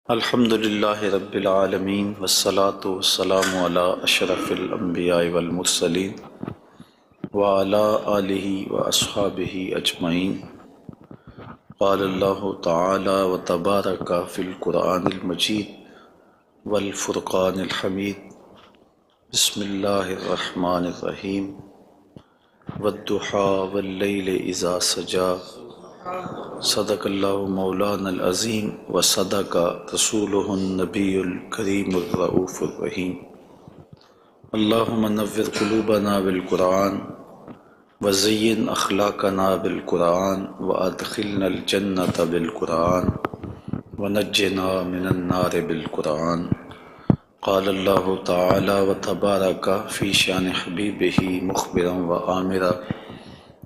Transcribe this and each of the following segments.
الحمد للہ رب العالمین والصلاة والسلام علی اشرف الانبیاء والمرسلین وعلی آلہ واصحابہ اجمعین۔ قال اللہ تعالی وتبارک فی القرآن المجید والفرقان الحمید۔ بسم اللہ الرحمن الرحیم۔ والضحیٰ واللیل اذا سجی، صدق اللہ مولانا العظیم وصدق رسولہ النبی الکریم الرؤوف الرحیم۔ اللہم نور قلوبنا بالقرآن وزین اخلاقنا بالقرآن وادخلنا الجنۃ بالقرآن ونجنا من النار بالقرآن۔ قال اللہ تعالی وتبارک فی شان حبیبہ مخبرا وآمرا،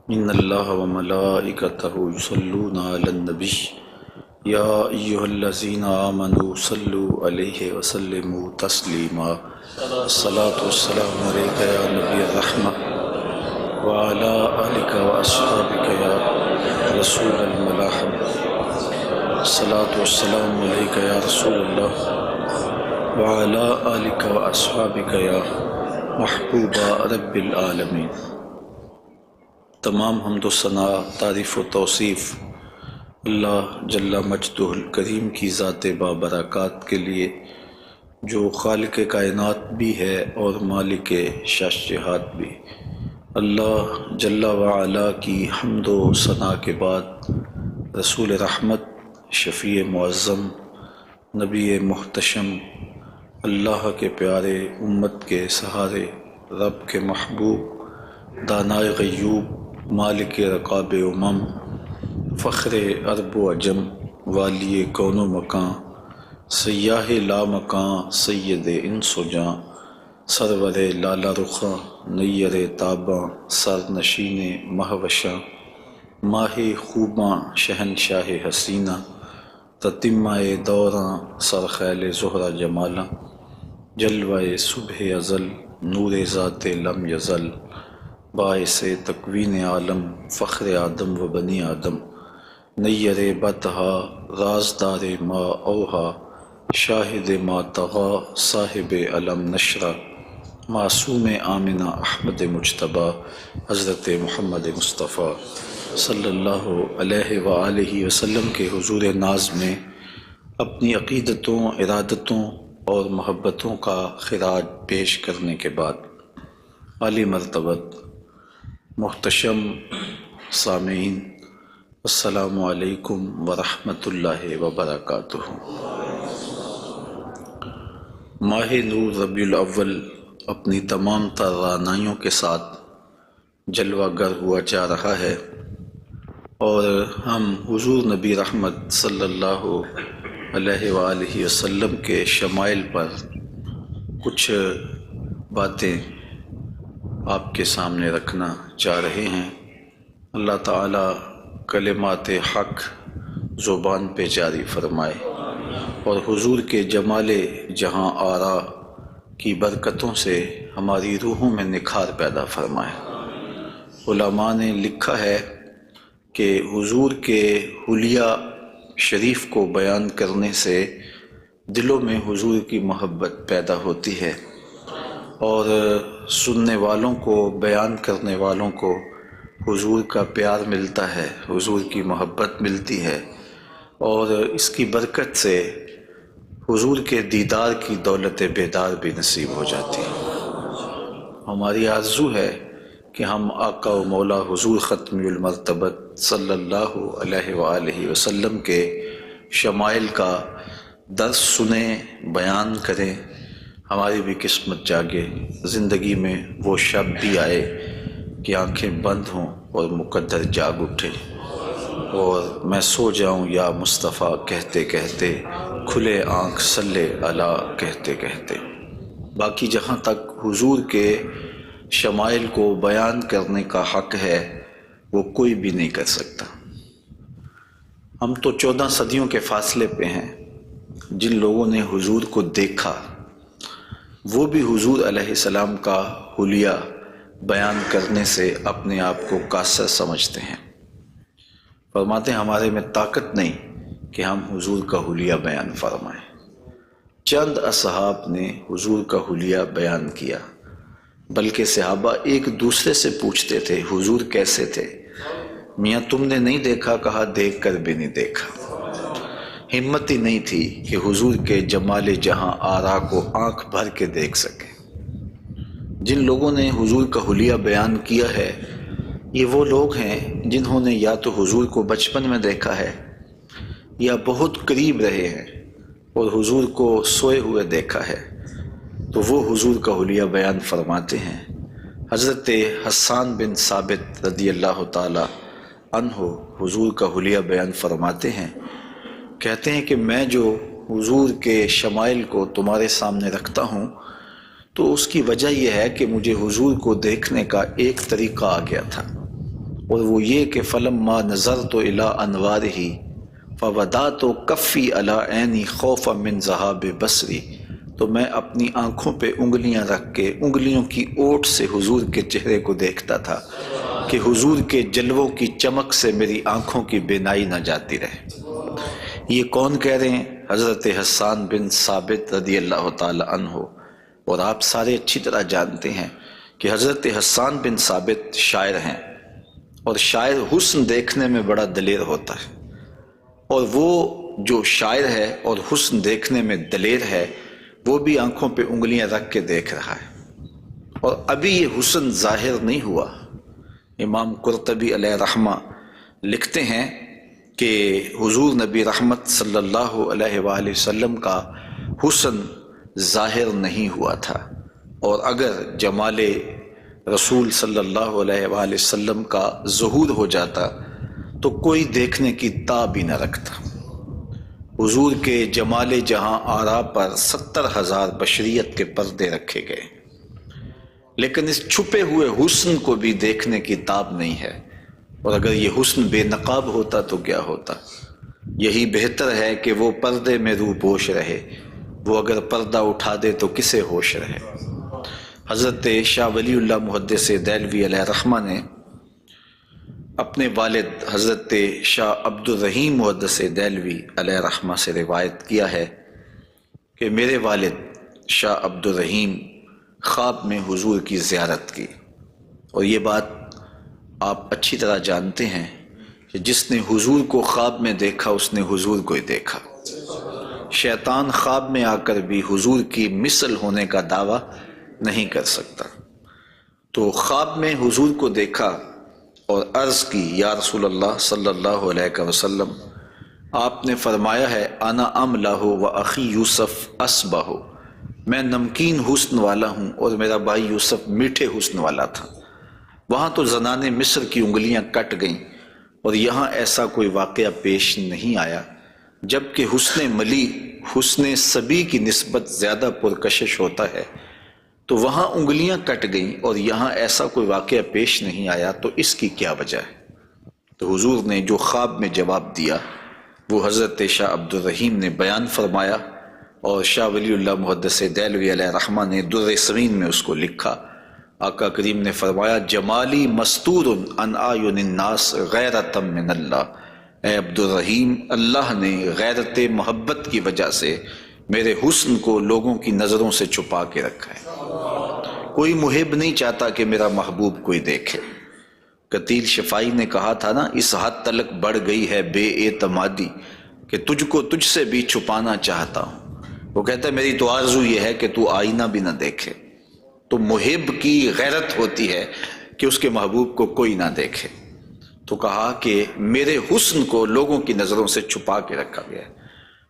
ان اللہ وملائکتہ یصلون علی النبی یا ایہا الذین آمنوا صلوا علیہ وسلموا تسلیما۔ الصلاۃ والسلام علیک یا نبی الرحمہ وعلی آلک واصحابک یا رسول الملاحمہ۔ الصلاۃ والسلام علیک یا رسول اللہ وعلی آلک واصحابک یا محبوب رب العالمین۔ تمام حمد و ثناء، تعریف و توصیف اللہ جل مجدہ الکریم کی ذات بابرکات کے لیے، جو خالق کائنات بھی ہے اور مالک شاشہات بھی۔ اللہ جل وعلا کی حمد و ثناء کے بعد رسول رحمت، شفیع معظم، نبی محتشم، اللہ کے پیارے، امت کے سہارے، رب کے محبوب، دانائے غیوب، مالک رقاب امم، فخر عرب و عجم، والی کون و مکان، سیاہ لا مکان، سید انس و جاں، سرور لالا رخاں، نیر تاباں، سر نشین مہوشاں، ماہ خوباں، شہنشاہ حسینہ، تتمہ دوراں، سرخیل زہرہ جمالاں، جلوہ صبح ازل، نور ذات لم یزل، باعث تکوین عالم، فخر آدم و بنی آدم، نیر بطحا، رازدار ما اوہا، شاہد ما طغا، صاحب علم نشرہ، معصوم آمنہ احمد مجتبیٰ، حضرت محمد مصطفیٰ صلی اللہ علیہ وآلہ وسلم کے حضور ناز میں اپنی عقیدتوں، ارادتوں اور محبتوں کا خراج پیش کرنے کے بعد، عالی مرتبت محتشم سامعین، السلام علیکم ورحمۃ اللہ وبرکاتہ۔ ماہ نور ربیع الاول اپنی تمام تر رعنائیوں کے ساتھ جلوہ گر ہوا جا رہا ہے، اور ہم حضور نبی رحمت صلی اللہ علیہ وآلہ وسلم کے شمائل پر کچھ باتیں آپ کے سامنے رکھنا چاہ رہے ہیں۔ اللہ تعالیٰ کلمات حق زبان پہ جاری فرمائے، اور حضور کے جمال جہاں آرا کی برکتوں سے ہماری روحوں میں نکھار پیدا فرمائے۔ علماء نے لکھا ہے کہ حضور کے حلیہ شریف کو بیان کرنے سے دلوں میں حضور کی محبت پیدا ہوتی ہے، اور سننے والوں کو، بیان کرنے والوں کو حضور کا پیار ملتا ہے، حضور کی محبت ملتی ہے، اور اس کی برکت سے حضور کے دیدار کی دولت بیدار بھی نصیب ہو جاتی ہے۔ ہماری آرزو ہے کہ ہم آقا و مولا حضور ختم المرتبت صلی اللہ علیہ وآلہ وسلم کے شمائل کا درس سنیں، بیان کریں، ہماری بھی قسمت جاگے، زندگی میں وہ شب بھی آئے کہ آنکھیں بند ہوں اور مقدر جاگ اٹھے، اور میں سو جاؤں یا مصطفیٰ کہتے کہتے، کھلے آنکھ صلی علی کہتے کہتے۔ باقی جہاں تک حضور کے شمائل کو بیان کرنے کا حق ہے، وہ کوئی بھی نہیں کر سکتا۔ ہم تو 14 صدیوں کے فاصلے پہ ہیں۔ جن لوگوں نے حضور کو دیکھا، وہ بھی حضور علیہ السلام کا حلیہ بیان کرنے سے اپنے آپ کو قاصر سمجھتے ہیں۔ فرماتے ہیں ہمارے میں طاقت نہیں کہ ہم حضور کا حلیہ بیان فرمائیں۔ چند اصحاب نے حضور کا حلیہ بیان کیا، بلکہ صحابہ ایک دوسرے سے پوچھتے تھے حضور کیسے تھے؟ میاں تم نے نہیں دیکھا؟ کہا دیکھ کر بھی نہیں دیکھا۔ ہمت ہی نہیں تھی کہ حضور کے جمال جہاں آرا کو آنکھ بھر کے دیکھ سکے۔ جن لوگوں نے حضور کا حلیہ بیان کیا ہے یہ وہ لوگ ہیں جنہوں نے یا تو حضور کو بچپن میں دیکھا ہے یا بہت قریب رہے ہیں اور حضور کو سوئے ہوئے دیکھا ہے، تو وہ حضور کا حلیہ بیان فرماتے ہیں۔ حضرت حسان بن ثابت رضی اللہ تعالی عنہ حضور کا حلیہ بیان فرماتے ہیں، کہتے ہیں کہ میں جو حضور کے شمائل کو تمہارے سامنے رکھتا ہوں تو اس کی وجہ یہ ہے کہ مجھے حضور کو دیکھنے کا ایک طریقہ آ گیا تھا، اور وہ یہ کہ فلما نظرت الی انوارہ فودعت کفی علی عینی خوفا من ذہاب بصری، تو میں اپنی آنکھوں پہ انگلیاں رکھ کے انگلیوں کی اوٹ سے حضور کے چہرے کو دیکھتا تھا کہ حضور کے جلووں کی چمک سے میری آنکھوں کی بینائی نہ جاتی رہے۔ یہ کون کہہ رہے ہیں؟ حضرت حسان بن ثابت رضی اللہ تعالی عنہ۔ اور آپ سارے اچھی طرح جانتے ہیں کہ حضرت حسان بن ثابت شاعر ہیں، اور شاعر حسن دیکھنے میں بڑا دلیر ہوتا ہے، اور وہ جو شاعر ہے اور حسن دیکھنے میں دلیر ہے وہ بھی آنکھوں پہ انگلیاں رکھ کے دیکھ رہا ہے، اور ابھی یہ حسن ظاہر نہیں ہوا۔ امام قرطبی علیہ رحمہ لکھتے ہیں کہ حضور نبی رحمت صلی اللہ علیہ وآلہ وسلم کا حسن ظاہر نہیں ہوا تھا، اور اگر جمال رسول صلی اللہ علیہ وآلہ وسلم کا ظہور ہو جاتا تو کوئی دیکھنے کی تاب ہی نہ رکھتا۔ حضور کے جمال جہاں آرا پر 70,000 بشریت کے پردے رکھے گئے، لیکن اس چھپے ہوئے حسن کو بھی دیکھنے کی تاب نہیں ہے، اور اگر یہ حسن بے نقاب ہوتا تو کیا ہوتا؟ یہی بہتر ہے کہ وہ پردے میں روح پوش رہے، وہ اگر پردہ اٹھا دے تو کسے ہوش رہے۔ حضرت شاہ ولی اللہ محدث دہلوی علیہ رحمہ نے اپنے والد حضرت شاہ عبد الرحیم محدث دہلوی علیہ رحمہ سے روایت کیا ہے کہ میرے والد شاہ عبد الرحیم خواب میں حضور کی زیارت کی، اور یہ بات آپ اچھی طرح جانتے ہیں کہ جس نے حضور کو خواب میں دیکھا اس نے حضور کو ہی دیکھا۔ شیطان خواب میں آ کر بھی حضور کی مثل ہونے کا دعویٰ نہیں کر سکتا۔ تو خواب میں حضور کو دیکھا اور عرض کی یا رسول اللہ صلی اللہ علیہ وسلم، آپ نے فرمایا ہے انا املہ و اخی یوسف اسبہ، میں نمکین حسن والا ہوں اور میرا بھائی یوسف میٹھے حسن والا تھا۔ وہاں تو زنان مصر کی انگلیاں کٹ گئیں، اور یہاں ایسا کوئی واقعہ پیش نہیں آیا، جبکہ حسن ملی حسن صبی کی نسبت زیادہ پرکشش ہوتا ہے، تو وہاں انگلیاں کٹ گئیں اور یہاں ایسا کوئی واقعہ پیش نہیں آیا، تو اس کی کیا وجہ ہے؟ تو حضور نے جو خواب میں جواب دیا وہ حضرت شاہ عبد الرحیم نے بیان فرمایا، اور شاہ ولی اللہ محدث دہلوی علیہ رحمہ نے در ثمین میں اس کو لکھا۔ آقا کریم نے فرمایا جمالی مستور عن اعین الناس غیرۃ من اللہ، اے عبد الرحیم اللہ نے غیرت محبت کی وجہ سے میرے حسن کو لوگوں کی نظروں سے چھپا کے رکھا ہے۔ کوئی محب نہیں چاہتا کہ میرا محبوب کوئی دیکھے۔ قتیل شفائی نے کہا تھا نا، اس حد تلک بڑھ گئی ہے بے اعتمادی کہ تجھ کو تجھ سے بھی چھپانا چاہتا ہوں۔ وہ کہتا ہے میری تو آرزو یہ ہے کہ تو آئینہ بھی نہ دیکھے۔ تو محب کی غیرت ہوتی ہے کہ اس کے محبوب کو کوئی نہ دیکھے، تو کہا کہ میرے حسن کو لوگوں کی نظروں سے چھپا کے رکھا گیا ہے،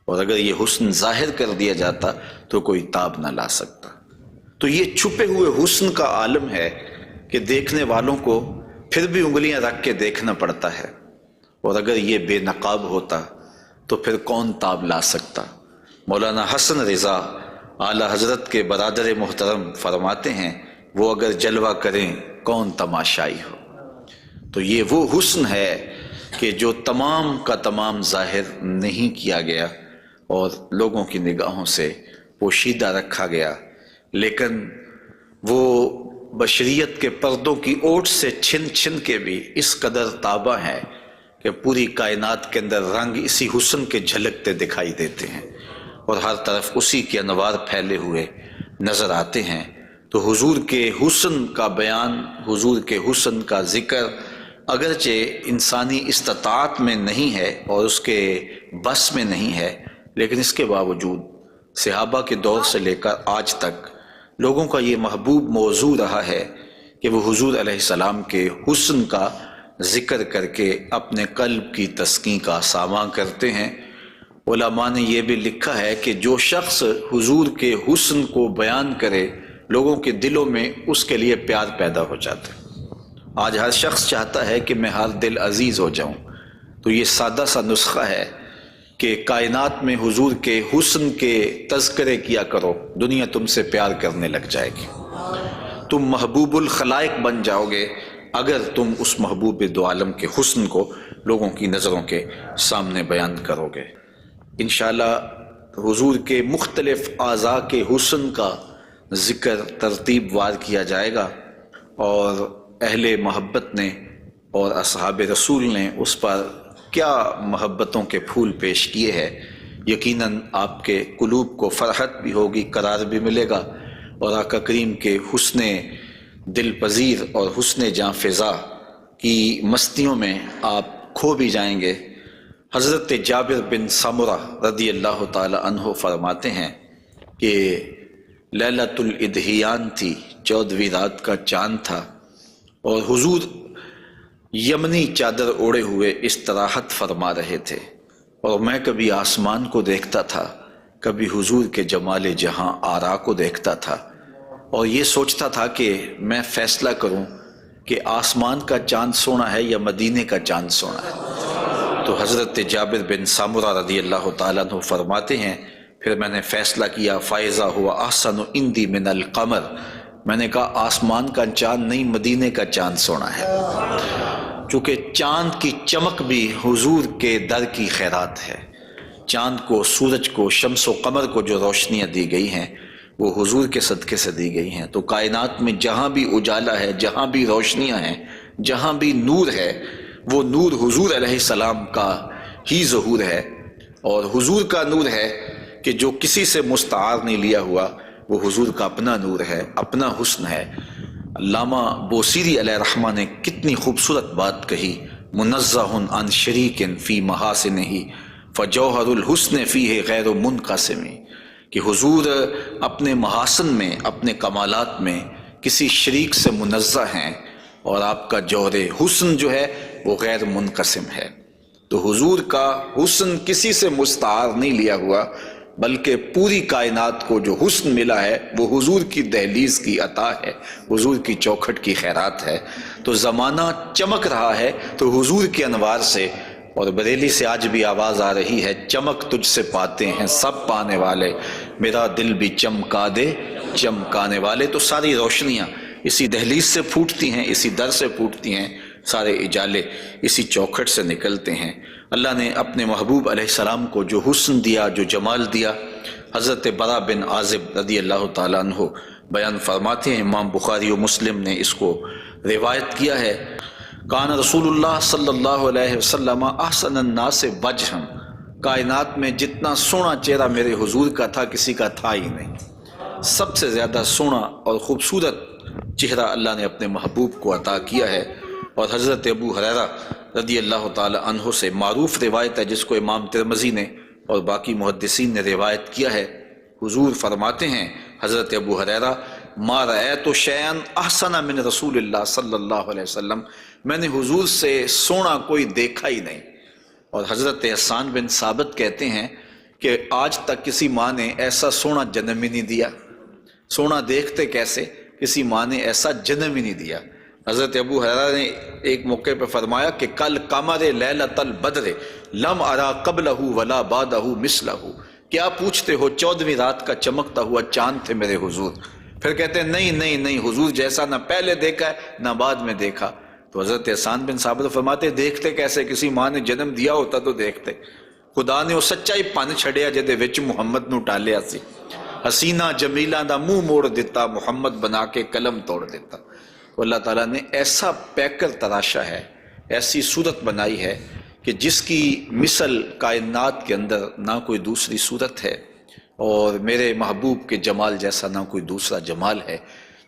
اور اگر یہ حسن ظاہر کر دیا جاتا تو کوئی تاب نہ لا سکتا۔ تو یہ چھپے ہوئے حسن کا عالم ہے کہ دیکھنے والوں کو پھر بھی انگلیاں رکھ کے دیکھنا پڑتا ہے، اور اگر یہ بے نقاب ہوتا تو پھر کون تاب لا سکتا؟ مولانا حسن رضا اعلی حضرت کے برادر محترم فرماتے ہیں وہ اگر جلوہ کریں کون تماشائی ہو۔ تو یہ وہ حسن ہے کہ جو تمام کا تمام ظاہر نہیں کیا گیا اور لوگوں کی نگاہوں سے پوشیدہ رکھا گیا، لیکن وہ بشریت کے پردوں کی اوٹ سے چھن چھن کے بھی اس قدر تابہ ہے کہ پوری کائنات کے اندر رنگ اسی حسن کے جھلکتے دکھائی دیتے ہیں۔ اور ہر طرف اسی کے انوار پھیلے ہوئے نظر آتے ہیں۔ تو حضور کے حسن کا بیان، حضور کے حسن کا ذکر اگرچہ انسانی استطاعت میں نہیں ہے اور اس کے بس میں نہیں ہے، لیکن اس کے باوجود صحابہ کے دور سے لے کر آج تک لوگوں کا یہ محبوب موضوع رہا ہے کہ وہ حضور علیہ السلام کے حسن کا ذکر کر کے اپنے قلب کی تسکین کا ساماں کرتے ہیں۔ علماء نے یہ بھی لکھا ہے کہ جو شخص حضور کے حسن کو بیان کرے لوگوں کے دلوں میں اس کے لیے پیار پیدا ہو جاتا ہے۔ آج ہر شخص چاہتا ہے کہ میں ہر دل عزیز ہو جاؤں، تو یہ سادہ سا نسخہ ہے کہ کائنات میں حضور کے حسن کے تذکرے کیا کرو، دنیا تم سے پیار کرنے لگ جائے گی۔ تم محبوب الخلائق بن جاؤ گے اگر تم اس محبوب دو عالم کے حسن کو لوگوں کی نظروں کے سامنے بیان کرو گے۔ انشاءاللہ حضور کے مختلف اعضاء کے حسن کا ذکر ترتیب وار کیا جائے گا، اور اہل محبت نے اور اصحاب رسول نے اس پر کیا محبتوں کے پھول پیش کیے ہیں۔ یقیناً آپ کے قلوب کو فرحت بھی ہوگی، قرار بھی ملے گا، اور آقا کریم کے حسن دل پذیر اور حسن جاں فضا کی مستیوں میں آپ کھو بھی جائیں گے۔ حضرت جابر بن سمرہ رضی اللہ تعالی عنہ فرماتے ہیں کہ لیلۃ الادحیان تھی، 14ویں رات کا چاند تھا، اور حضور یمنی چادر اوڑے ہوئے استراحت فرما رہے تھے، اور میں کبھی آسمان کو دیکھتا تھا، کبھی حضور کے جمال جہاں آرا کو دیکھتا تھا، اور یہ سوچتا تھا کہ میں فیصلہ کروں کہ آسمان کا چاند سونا ہے یا مدینے کا چاند سونا ہے۔ تو حضرت جابر بن سمرہ رضی اللہ تعالیٰ عنہ فرماتے ہیں پھر میں نے فیصلہ کیا فائزہ ہوا احسن عندی من القمر، میں نے کہا آسمان کا چاند نہیں مدینے کا چاند سونا ہے، چونکہ چاند کی چمک بھی حضور کے در کی خیرات ہے۔ چاند کو، سورج کو، شمس و قمر کو جو روشنیاں دی گئی ہیں وہ حضور کے صدقے سے دی گئی ہیں۔ تو کائنات میں جہاں بھی اجالا ہے، جہاں بھی روشنیاں ہیں، جہاں بھی نور ہے، وہ نور حضور علیہ السلام کا ہی ظہور ہے، اور حضور کا نور ہے کہ جو کسی سے مستعار نہیں لیا ہوا، وہ حضور کا اپنا نور ہے، اپنا حسن ہے۔ علامہ بوصیری علیہ رحمہ نے کتنی خوبصورت بات کہی، منزہ عن شریک فی محاسنہ فجوہر الحسن فیہ غیر منقسم، کہ حضور اپنے محاسن میں، اپنے کمالات میں کسی شریک سے منزہ ہیں، اور آپ کا جوہر حسن جو ہے وہ غیر منقسم ہے۔ تو حضور کا حسن کسی سے مستعار نہیں لیا ہوا، بلکہ پوری کائنات کو جو حسن ملا ہے وہ حضور کی دہلیز کی عطا ہے، حضور کی چوکھٹ کی خیرات ہے۔ تو زمانہ چمک رہا ہے تو حضور کے انوار سے، اور بریلی سے آج بھی آواز آ رہی ہے، چمک تجھ سے پاتے ہیں سب پانے والے، میرا دل بھی چمکا دے چمکانے والے۔ تو ساری روشنیاں اسی دہلیز سے پھوٹتی ہیں، اسی در سے پھوٹتی ہیں، سارے اجالے اسی چوکھٹ سے نکلتے ہیں۔ اللہ نے اپنے محبوب علیہ السلام کو جو حسن دیا، جو جمال دیا، حضرت برا بن عازب رضی اللہ تعالیٰ عنہ بیان فرماتے ہیں، امام بخاری و مسلم نے اس کو روایت کیا ہے، کان رسول اللہ صلی اللہ علیہ وسلم احسن الناس وجہا، کائنات میں جتنا سونا چہرہ میرے حضور کا تھا کسی کا تھا ہی نہیں۔ سب سے زیادہ سونا اور خوبصورت چہرہ اللہ نے اپنے محبوب کو عطا کیا ہے۔ اور حضرت ابو ہریرہ رضی اللہ تعالی عنہ سے معروف روایت ہے، جس کو امام ترمذی نے اور باقی محدثین نے روایت کیا ہے، حضور فرماتے ہیں حضرت ابو ہریرہ، ما رأیت شیئا احسن من رسول اللہ صلی اللہ علیہ وسلم، میں نے حضور سے سونا کوئی دیکھا ہی نہیں۔ اور حضرت حسان بن ثابت کہتے ہیں کہ آج تک کسی ماں نے ایسا سونا جنم ہی نہیں دیا، سونا دیکھتے کیسے، کسی ماں نے ایسا جنم ہی نہیں دیا۔ حضرت ابو ہریرہ نے ایک موقع پہ فرمایا کہ کل قمر لیلۃ البدر لم ارا قبلہ ولا بعدہ مثلہ، کیا پوچھتے ہو 14ویں رات کا چمکتا ہوا چاند تھے میرے حضور۔ پھر کہتے ہیں نہیں نہیں نہیں، حضور جیسا نہ پہلے دیکھا ہے نہ بعد میں دیکھا۔ تو حضرت حسان بن ثابت فرماتے دیکھتے کیسے، کسی ماں نے جنم دیا ہوتا تو دیکھتے۔ خدا نے وہ سچا ہی پن چھڑیا جدے وچ محمد نو ٹالیا سی، حسینہ جمیلہ دا منہ موڑ دیتا، محمد بنا کے قلم توڑ دیتا۔ تو اللہ تعالیٰ نے ایسا پیکر تراشا ہے، ایسی صورت بنائی ہے کہ جس کی مثل کائنات کے اندر نہ کوئی دوسری صورت ہے۔ اور میرے محبوب کے جمال جیسا نہ کوئی دوسرا جمال ہے۔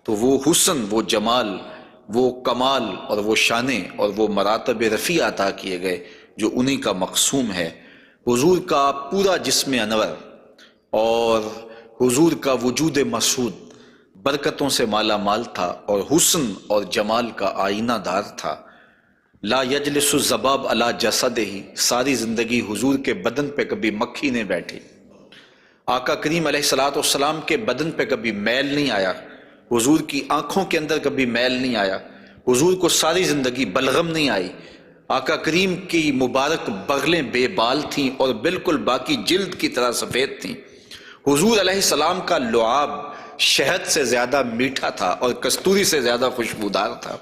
تو وہ حسن، وہ جمال، وہ کمال اور وہ شانیں اور وہ مراتب رفیع عطا کیے گئے جو انہی کا مقسوم ہے۔ حضور کا پورا جسم انور اور حضور کا وجود مسعود برکتوں سے مالا مال تھا اور حسن اور جمال کا آئینہ دار تھا۔ لا یجلس الذباب علی جسدہ، ساری زندگی حضور کے بدن پہ کبھی مکھی نہیں بیٹھی۔ آقا کریم علیہ الصلوۃ والسلام کے بدن پہ کبھی میل نہیں آیا، حضور کی آنکھوں کے اندر کبھی میل نہیں آیا، حضور کو ساری زندگی بلغم نہیں آئی۔ آقا کریم کی مبارک بغلیں بے بال تھیں اور بالکل باقی جلد کی طرح سفید تھیں۔ حضور علیہ السلام کا لعاب شہد سے زیادہ میٹھا تھا اور کستوری سے زیادہ خوشبودار تھا۔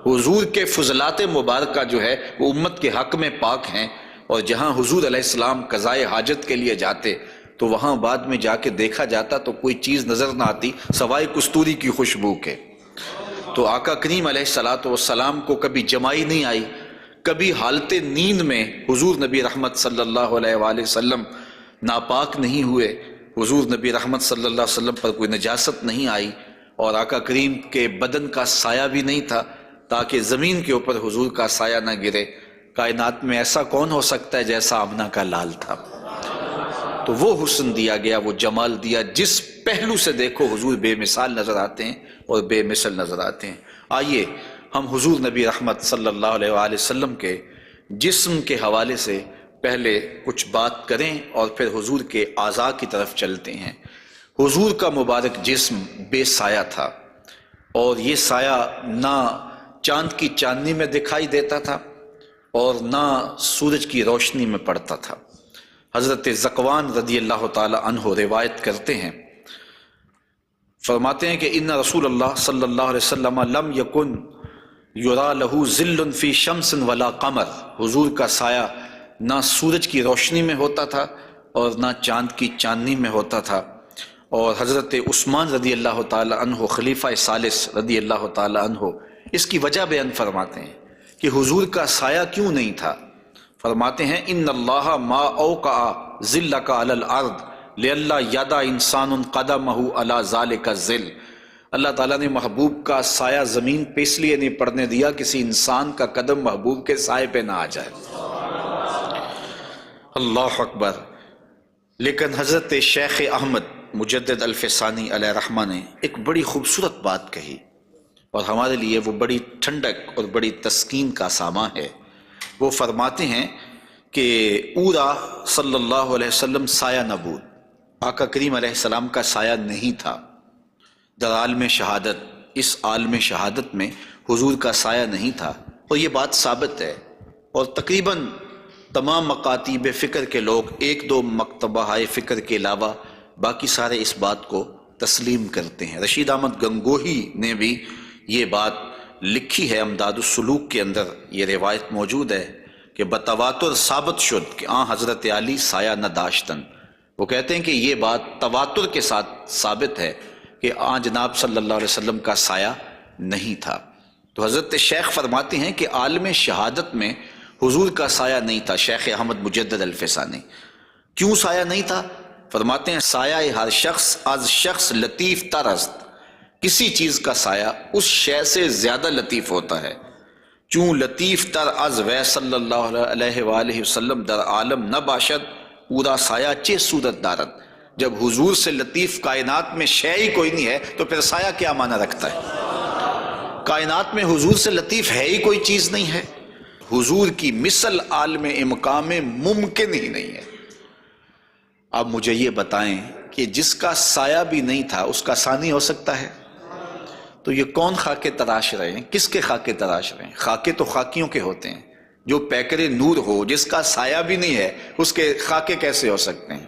حضور کے فضلات مبارکہ جو ہے وہ امت کے حق میں پاک ہیں، اور جہاں حضور علیہ السلام قضائے حاجت کے لیے جاتے تو وہاں بعد میں جا کے دیکھا جاتا تو کوئی چیز نظر نہ آتی سوائے کستوری کی خوشبو کے۔ تو آقا کریم علیہ الصلوۃ والسلام کو کبھی جمائی نہیں آئی، کبھی حالت نیند میں حضور نبی رحمت صلی اللہ علیہ وآلہ وسلم ناپاک نہیں ہوئے، حضور نبی رحمت صلی اللہ علیہ وسلم پر کوئی نجاست نہیں آئی، اور آقا کریم کے بدن کا سایہ بھی نہیں تھا تاکہ زمین کے اوپر حضور کا سایہ نہ گرے۔ کائنات میں ایسا کون ہو سکتا ہے جیسا آمنہ کا لال تھا؟ تو وہ حسن دیا گیا، وہ جمال دیا، جس پہلو سے دیکھو حضور بے مثال نظر آتے ہیں اور بے مثل نظر آتے ہیں۔ آئیے ہم حضور نبی رحمت صلی اللہ علیہ وآلہ وسلم کے جسم کے حوالے سے پہلے کچھ بات کریں اور پھر حضور کے اعضاء کی طرف چلتے ہیں۔ حضور کا مبارک جسم بے سایہ تھا، اور یہ سایہ نہ چاند کی چاندنی میں دکھائی دیتا تھا اور نہ سورج کی روشنی میں پڑتا تھا۔ حضرت ذکوان رضی اللہ تعالی عنہ روایت کرتے ہیں، فرماتے ہیں کہ ان رسول اللہ صلی اللہ علیہ وسلم لم یکن یرا لہ ظل فی شمس ولا قمر، حضور کا سایہ نہ سورج کی روشنی میں ہوتا تھا اور نہ چاند کی چاندنی میں ہوتا تھا۔ اور حضرت عثمان رضی اللہ تعالی عنہ خلیفہ ثالث رضی اللہ تعالی عنہ اس کی وجہ بیان فرماتے ہیں کہ حضور کا سایہ کیوں نہیں تھا۔ فرماتے ہیں ان اللہ ما اوقع ظلک علی الارض لئلا یدع انسان قدمہ علی ذلک الظل، اللہ تعالیٰ نے محبوب کا سایہ زمین پہ اس لیے نہیں پڑنے دیا کسی انسان کا قدم محبوب کے سائے پہ نہ آ جائے۔ اللہ اکبر۔ لیکن حضرت شیخ احمد مجدد الفسانی علیہ رحمہ نے ایک بڑی خوبصورت بات کہی، اور ہمارے لیے وہ بڑی ٹھنڈک اور بڑی تسکین کا ساماں ہے۔ وہ فرماتے ہیں کہ اورا صلی اللہ علیہ وسلم سایہ نبود، آقا کریم علیہ السلام کا سایہ نہیں تھا۔ در عالم شہادت، اس عالم شہادت میں حضور کا سایہ نہیں تھا، اور یہ بات ثابت ہے، اور تقریباً تمام مکاتیب فکر کے لوگ، ایک دو مکتبہ فکر کے علاوہ باقی سارے اس بات کو تسلیم کرتے ہیں۔ رشید احمد گنگوہی نے بھی یہ بات لکھی ہے، امداد السلوک کے اندر یہ روایت موجود ہے کہ بتواتر ثابت شد کہ حضرت علی سایہ نہ داشتن۔ وہ کہتے ہیں کہ یہ بات تواتر کے ساتھ ثابت ہے کہ جناب صلی اللہ علیہ وسلم کا سایہ نہیں تھا۔ تو حضرت شیخ فرماتے ہیں کہ عالم شہادت میں حضور کا سایہ نہیں تھا۔ شیخ احمد مجدد الفسانی، کیوں سایہ نہیں تھا؟ فرماتے ہیں سایہ ہر شخص از شخص لطیف تر است، کسی چیز کا سایہ اس شے سے زیادہ لطیف ہوتا ہے، چون لطیف تر از وے صلی اللہ علیہ وآلہ وسلم در عالم نہ باشد پورا سایہ چے صورت دارد۔ جب حضور سے لطیف کائنات میں شے ہی کوئی نہیں ہے تو پھر سایہ کیا معنی رکھتا ہے؟ کائنات میں حضور سے لطیف ہے ہی کوئی چیز نہیں ہے، حضور کی مثل عالم مقام میں ممکن ہی نہیں ہے۔ اب مجھے یہ بتائیں کہ جس کا سایہ بھی نہیں تھا اس کا ثانی ہو سکتا ہے؟ تو یہ کون خاکے تراش رہے ہیں؟ کس کے خاکے تراش رہے ہیں؟ خاکے تو خاکیوں کے ہوتے ہیں۔ جو پیکر نور ہو، جس کا سایہ بھی نہیں ہے، اس کے خاکے کیسے ہو سکتے ہیں؟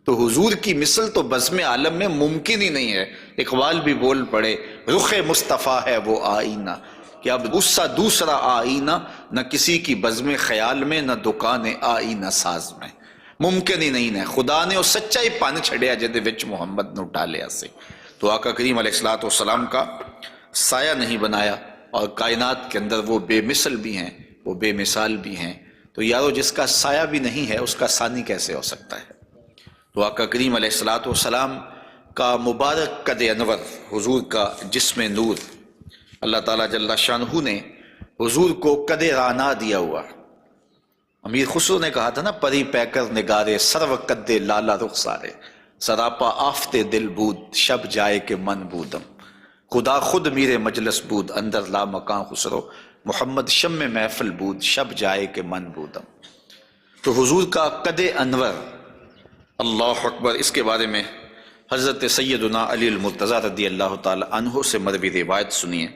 تو حضور کی مثل تو بزم عالم میں ممکن ہی نہیں ہے۔ اقبال بھی بول پڑے رخ مصطفیٰ ہے وہ آئینہ، کہ اب اس سا دوسرا آئینہ نہ کسی کی بزم خیال میں، نہ دکان آئینہ ساز میں، ممکن ہی نہیں ہے۔ خدا نے وہ سچائی پان چھڑیا جدے وچ محمد نو ڈالیا سے۔ تو آقا کریم علیہ الصلوۃ والسلام کا سایہ نہیں بنایا، اور کائنات کے اندر وہ بے مثل بھی ہیں، وہ بے مثال بھی ہیں۔ تو یارو جس کا سایہ بھی نہیں ہے اس کا ثانی کیسے ہو سکتا ہے؟ تو آقا کریم علیہ الصلوۃ والسلام کا مبارک قد انور، حضور کا جسم نور، اللہ تعالیٰ جل شانہ نے حضور کو قد رانا دیا ہوا۔ امیر خسرو نے کہا تھا نا، پری پیکر نگارے سرو قد لالا رخسارے، سراپا آفت دل بود شب جائے کہ من بودم، خدا خود میرے مجلس بود اندر لا مکان خسرو، محمد شم محفل بود شب جائے کہ من بودم۔ تو حضور کا قد انور، اللہ اکبر، اس کے بارے میں حضرت سیدنا علی المرتضیٰ رضی اللہ تعالی عنہ سے مروی روایت سنیے۔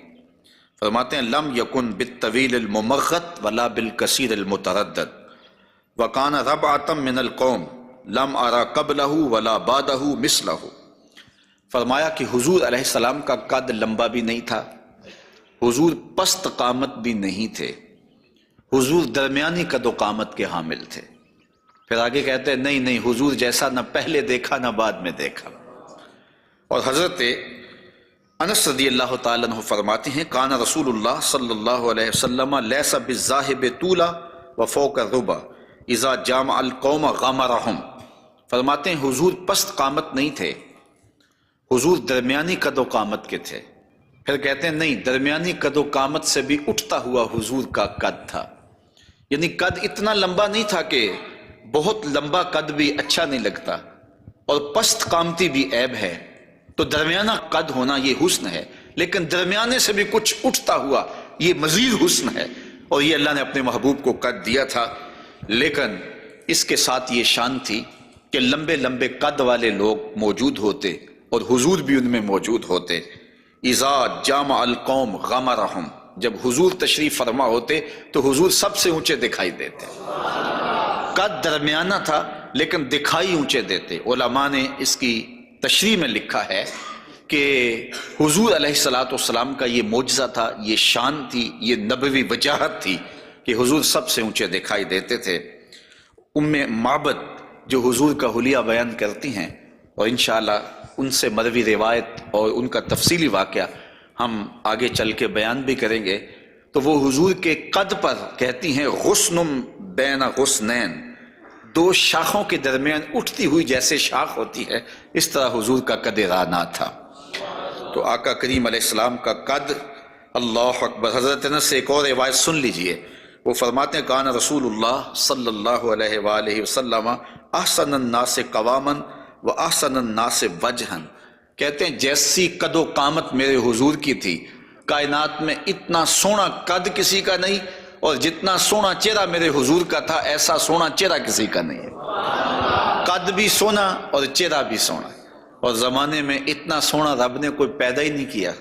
فرماتے ہیں لم یکن بالطویل الممغط ولا بالکثیر المتردد وکان ربعۃ من القوم لم ارى قبلہ ولا بعدہ مثلہ۔ فرمایا کہ حضور علیہ السلام کا قد لمبا بھی نہیں تھا، حضور پست قامت بھی نہیں تھے، حضور درمیانی قد و قامت کے حامل تھے۔ پھر آگے کہتے ہیں نہیں حضور جیسا نہ پہلے دیکھا نہ بعد میں دیکھا۔ اور حضرت انس رضی اللہ تعالیٰ عنہ فرماتے ہیں کان رسول اللہ صلی اللہ علیہ وسلم لیس بالذاہب طولا وفوق الربا اذا جامع القوم غمرہم۔ فرماتے ہیں حضور پست قامت نہیں تھے، حضور درمیانی قد و قامت کے تھے۔ پھر کہتے ہیں نہیں، درمیانی قد و قامت سے بھی اٹھتا ہوا حضور کا قد تھا، یعنی قد اتنا لمبا نہیں تھا کہ بہت لمبا قد بھی اچھا نہیں لگتا اور پست قامتی بھی عیب ہے، تو درمیانہ قد ہونا یہ حسن ہے، لیکن درمیانے سے بھی کچھ اٹھتا ہوا یہ مزید حسن ہے، اور یہ اللہ نے اپنے محبوب کو قد دیا تھا۔ لیکن اس کے ساتھ یہ شان تھی کہ لمبے لمبے قد والے لوگ موجود ہوتے اور حضور بھی ان میں موجود ہوتے۔ اذا جامع القوم غمرہم، جب حضور تشریف فرما ہوتے تو حضور سب سے اونچے دکھائی دیتے۔ قد درمیانہ تھا لیکن دکھائی اونچے دیتے۔ علماء نے اس کی تشریح میں لکھا ہے کہ حضور علیہ الصلوۃ والسلام کا یہ معجزہ تھا، یہ شان تھی، یہ نبوی وجاہت تھی کہ حضور سب سے اونچے دکھائی دیتے تھے۔ ام معبد جو حضور کا حلیہ بیان کرتی ہیں، اور انشاءاللہ ان سے مروی روایت اور ان کا تفصیلی واقعہ ہم آگے چل کے بیان بھی کریں گے، تو وہ حضور کے قد پر کہتی ہیں غصن بین غصنین، دو شاخوں کے درمیان اٹھتی ہوئی جیسے شاخ ہوتی ہے، اس طرح حضور کا قد رانا تھا۔ تو آقا کریم علیہ السلام کا قد، اللہ اکبر۔ حضرت انس سے ایک اور روایت سن لیجئے، وہ فرماتے ہیں کان رسول اللہ صلی اللہ علیہ وآلہ وسلم احسن الناس قواما و احسن الناس وجہا، کہتے ہیں جیسی قد و قامت میرے حضور کی تھی، کائنات میں اتنا سونا قد کسی کا نہیں، اور جتنا سونا چہرہ میرے حضور کا تھا ایسا سونا چہرہ کسی کا نہیں ہے۔ قد بھی سونا اور چہرہ بھی سونا، اور زمانے میں اتنا سونا رب نے کوئی پیدا ہی نہیں کیا،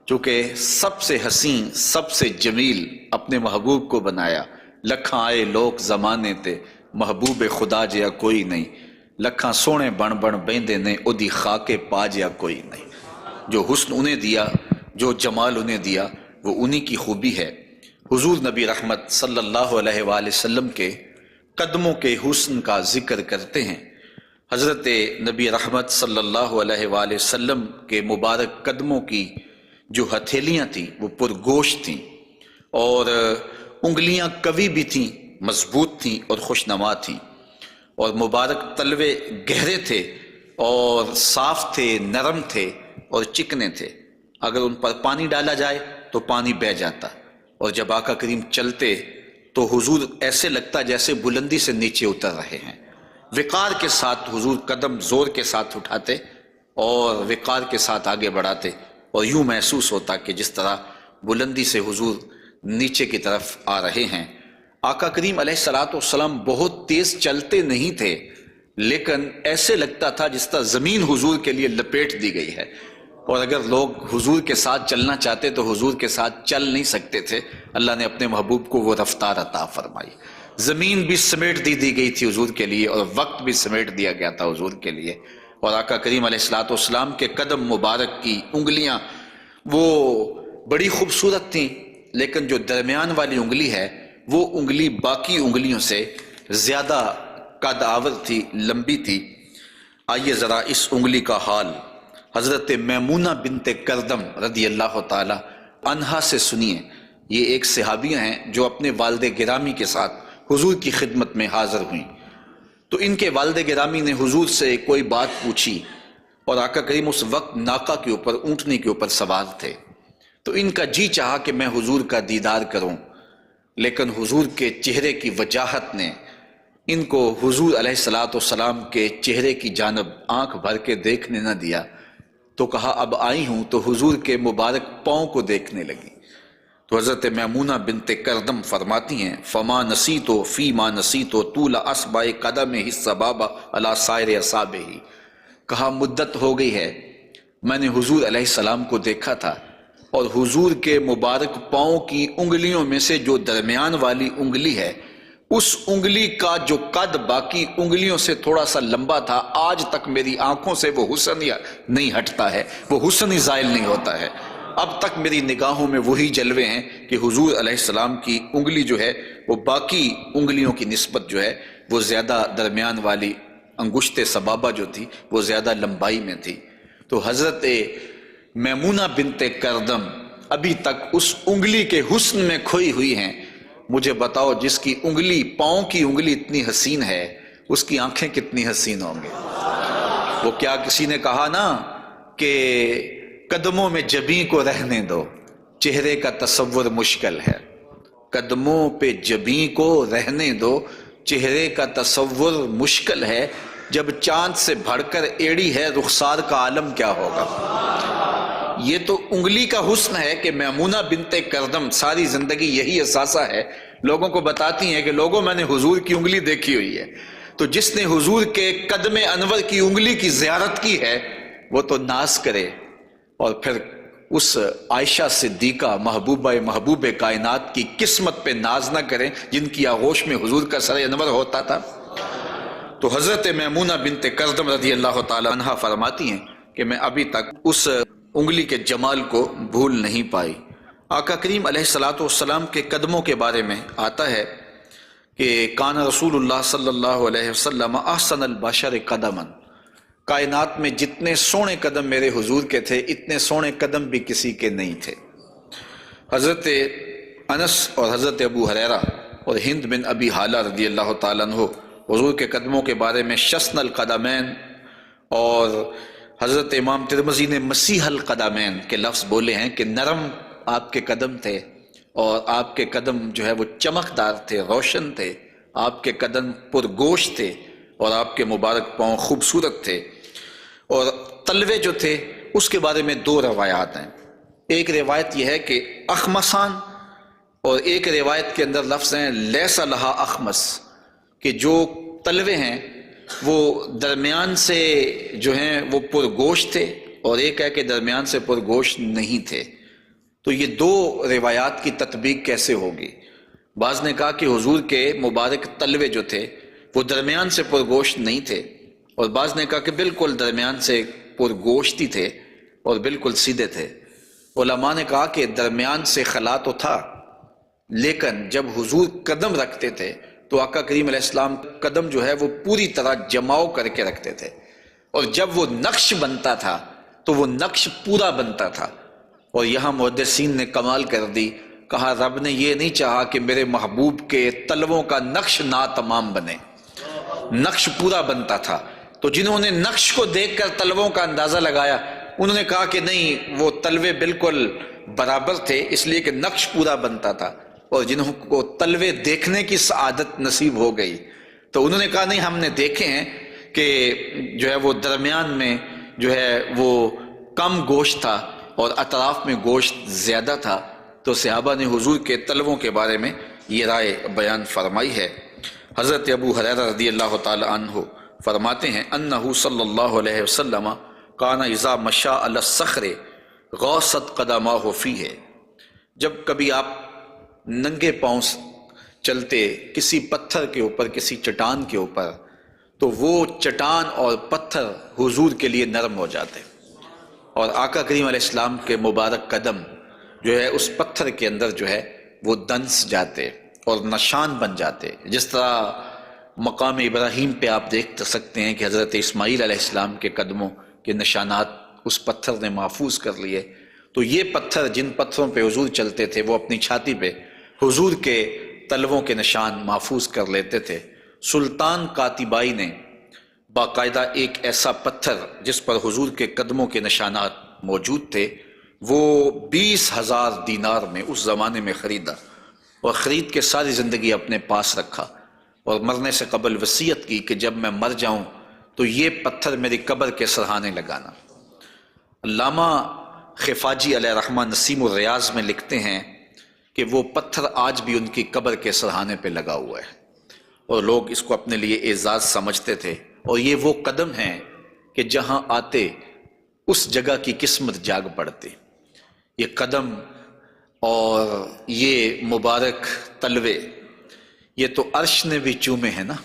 چونکہ سب سے حسین سب سے جمیل اپنے محبوب کو بنایا۔ لکھاں آئے لوگ زمانے تے محبوب خدا جیا کوئی نہیں، لکھاں سونے بن بن بیندے نے اودی خاکے پا جیا کوئی نہیں۔ جو حسن انہیں دیا، جو جمال انہیں دیا، وہ انہی کی خوبی ہے۔ حضور نبی رحمت صلی اللہ علیہ وآلہ وسلم کے قدموں کے حسن کا ذکر کرتے ہیں۔ حضرت نبی رحمت صلی اللہ علیہ وآلہ وسلم کے مبارک قدموں کی جو ہتھیلیاں تھیں وہ پرگوشت تھیں، اور انگلیاں قوی بھی تھیں، مضبوط تھیں اور خوشنما تھیں، اور مبارک تلوے گہرے تھے اور صاف تھے، نرم تھے اور چکنے تھے۔ اگر ان پر پانی ڈالا جائے تو پانی بہہ جاتا، اور جب آقا کریم چلتے تو حضور ایسے لگتا جیسے بلندی سے نیچے اتر رہے ہیں۔ وقار کے ساتھ حضور قدم زور کے ساتھ اٹھاتے اور وقار کے ساتھ آگے بڑھاتے، اور یوں محسوس ہوتا کہ جس طرح بلندی سے حضور نیچے کی طرف آ رہے ہیں۔ آقا کریم علیہ الصلوۃ والسلام بہت تیز چلتے نہیں تھے، لیکن ایسے لگتا تھا جس طرح زمین حضور کے لیے لپیٹ دی گئی ہے، اور اگر لوگ حضور کے ساتھ چلنا چاہتے تو حضور کے ساتھ چل نہیں سکتے تھے۔ اللہ نے اپنے محبوب کو وہ رفتار عطا فرمائی، زمین بھی سمیٹ دی گئی تھی حضور کے لیے، اور وقت بھی سمیٹ دیا گیا تھا حضور کے لیے۔ اور آقا کریم علیہ الصلوۃ والسلام کے قدم مبارک کی انگلیاں وہ بڑی خوبصورت تھیں، لیکن جو درمیان والی انگلی ہے وہ انگلی باقی انگلیوں سے زیادہ قد آور تھی، لمبی تھی۔ آئیے ذرا اس انگلی کا حال حضرت میمونہ بنت کردم رضی اللہ تعالی عنہا سے سنیے۔ یہ ایک صحابیہ ہیں جو اپنے والد گرامی کے ساتھ حضور کی خدمت میں حاضر ہوئیں۔ تو ان کے والد گرامی نے حضور سے کوئی بات پوچھی، اور آقا کریم اس وقت ناقہ کے اوپر، اونٹنی کے اوپر سوار تھے، تو ان کا جی چاہا کہ میں حضور کا دیدار کروں، لیکن حضور کے چہرے کی وجاہت نے ان کو حضور علیہ السلام کے چہرے کی جانب آنکھ بھر کے دیکھنے نہ دیا، تو کہا اب آئی ہوں تو حضور کے مبارک پاؤں کو دیکھنے لگی۔ تو حضرت میمونہ بنت کردم فرماتی ہیں فما نسیتو فی ما نسیتو طول اصبع قدمہ السبابہ علی سائر اصابعہ، کہا مدت ہو گئی ہے میں نے حضور علیہ السلام کو دیکھا تھا، اور حضور کے مبارک پاؤں کی انگلیوں میں سے جو درمیان والی انگلی ہے، اس انگلی کا جو قد باقی انگلیوں سے تھوڑا سا لمبا تھا، آج تک میری آنکھوں سے وہ حسن نہیں ہٹتا ہے، وہ حسن ہی زائل نہیں ہوتا ہے۔ اب تک میری نگاہوں میں وہی جلوے ہیں کہ حضور علیہ السلام کی انگلی جو ہے وہ باقی انگلیوں کی نسبت جو ہے وہ زیادہ درمیان والی انگشت سبابہ جو تھی وہ زیادہ لمبائی میں تھی۔ تو حضرت میمونہ بنت کردم ابھی تک اس انگلی کے حسن میں کھوئی ہوئی ہیں۔ مجھے بتاؤ جس کی انگلی، پاؤں کی انگلی اتنی حسین ہے، اس کی آنکھیں کتنی حسین ہوں گے۔ وہ کیا کسی نے کہا نا کہ قدموں میں جبیں کو رہنے دو، چہرے کا تصور مشکل ہے۔ قدموں پہ جبیں کو رہنے دو، چہرے کا تصور مشکل ہے، جب چاند سے بڑھ کر ایڑی ہے رخسار کا عالم کیا ہوگا۔ یہ تو انگلی کا حسن ہے کہ میمونہ بنت کردم ساری زندگی یہی احساسہ ہے، لوگوں کو بتاتی ہیں کہ لوگوں میں نے حضور کی انگلی دیکھی ہوئی ہے۔ تو جس نے حضور کے قدم انور کی انگلی کی زیارت کی ہے وہ تو ناز کرے، اور پھر اس عائشہ صدیقہ محبوب کائنات کی قسمت پہ ناز نہ کریں جن کی آغوش میں حضور کا سر انور ہوتا تھا۔ تو حضرت میمونہ بنت کردم رضی اللہ تعالی عنہ فرماتی ہیں کہ میں ابھی تک اس انگلی کے جمال کو بھول نہیں پائی۔ آقا کریم علیہ السلام کے قدموں کے بارے میں آتا ہے کہ کان رسول اللہ صلی اللہ علیہ وسلم احسن البشر قدما، کائنات میں جتنے سونے قدم میرے حضور کے تھے اتنے سونے قدم بھی کسی کے نہیں تھے۔ حضرت انس اور حضرت ابو ہریرہ اور ہند بن ابی حالہ رضی اللہ تعالیٰ عنہ حضور کے قدموں کے بارے میں شسن القدمین، اور حضرت امام ترمذی نے مسیح القدمین کے لفظ بولے ہیں کہ نرم آپ کے قدم تھے، اور آپ کے قدم جو ہے وہ چمکدار تھے، روشن تھے، آپ کے قدم پرگوشت تھے، اور آپ کے مبارک پاؤں خوبصورت تھے۔ اور تلوے جو تھے اس کے بارے میں دو روایات ہیں، ایک روایت یہ ہے کہ اخمسان، اور ایک روایت کے اندر لفظ ہیں لیس لہا اخمس، کہ جو تلوے ہیں وہ درمیان سے جو ہیں وہ پرگوشت تھے، اور ایک ہے کہ درمیان سے پرگوشت نہیں تھے۔ تو یہ دو روایات کی تطبیق کیسے ہوگی؟ بعض نے کہا کہ حضور کے مبارک تلوے جو تھے وہ درمیان سے پرگوشت نہیں تھے، اور بعض نے کہا کہ بالکل درمیان سے پرگوشت ہی تھے اور بالکل سیدھے تھے۔ علماء نے کہا کہ درمیان سے خلا تو تھا، لیکن جب حضور قدم رکھتے تھے تو آقا کریم علیہ السلام قدم جو ہے وہ پوری طرح جماؤ کر کے رکھتے تھے، اور جب وہ نقش بنتا تھا تو وہ نقش پورا بنتا تھا۔ اور یہاں محدثین نے کمال کر دی، کہا رب نے یہ نہیں چاہا کہ میرے محبوب کے تلووں کا نقش ناتمام بنے، نقش پورا بنتا تھا۔ تو جنہوں نے نقش کو دیکھ کر تلووں کا اندازہ لگایا انہوں نے کہا کہ نہیں، وہ تلوے بالکل برابر تھے اس لیے کہ نقش پورا بنتا تھا، اور جنہوں کو تلوے دیکھنے کی سعادت نصیب ہو گئی تو انہوں نے کہا نہیں، ہم نے دیکھے ہیں کہ جو ہے وہ درمیان میں جو ہے وہ کم گوشت تھا اور اطراف میں گوشت زیادہ تھا۔ تو صحابہ نے حضور کے تلووں کے بارے میں یہ رائے بیان فرمائی ہے۔ حضرت ابو ہریرہ رضی اللہ تعالی عنہ فرماتے ہیں انہ صلی اللہ علیہ وسلم کان اذا مشى علی الصخر غاصت قدماہ فیہ، جب کبھی آپ ننگے پاؤں چلتے کسی پتھر کے اوپر، کسی چٹان کے اوپر، تو وہ چٹان اور پتھر حضور کے لیے نرم ہو جاتے، اور آقا کریم علیہ السلام کے مبارک قدم جو ہے اس پتھر کے اندر جو ہے وہ دنس جاتے اور نشان بن جاتے۔ جس طرح مقام ابراہیم پہ آپ دیکھ سکتے ہیں کہ حضرت اسماعیل علیہ السلام کے قدموں کے نشانات اس پتھر نے محفوظ کر لیے، تو یہ پتھر جن پتھروں پہ حضور چلتے تھے وہ اپنی چھاتی پہ حضور کے تلووں کے نشان محفوظ کر لیتے تھے۔ سلطان قاتبائی نے باقاعدہ ایک ایسا پتھر جس پر حضور کے قدموں کے نشانات موجود تھے وہ 20,000 دینار میں اس زمانے میں خریدا، اور خرید کے ساری زندگی اپنے پاس رکھا، اور مرنے سے قبل وصیت کی کہ جب میں مر جاؤں تو یہ پتھر میری قبر کے سرہانے لگانا۔ علامہ خفاجی علیہ رحمہ نسیم الریاض میں لکھتے ہیں کہ وہ پتھر آج بھی ان کی قبر کے سرہانے پہ لگا ہوا ہے، اور لوگ اس کو اپنے لیے اعزاز سمجھتے تھے، اور یہ وہ قدم ہیں کہ جہاں آتے اس جگہ کی قسمت جاگ پڑتی۔ یہ قدم اور یہ مبارک تلوے یہ تو عرش نے بھی چومے ہیں نا۔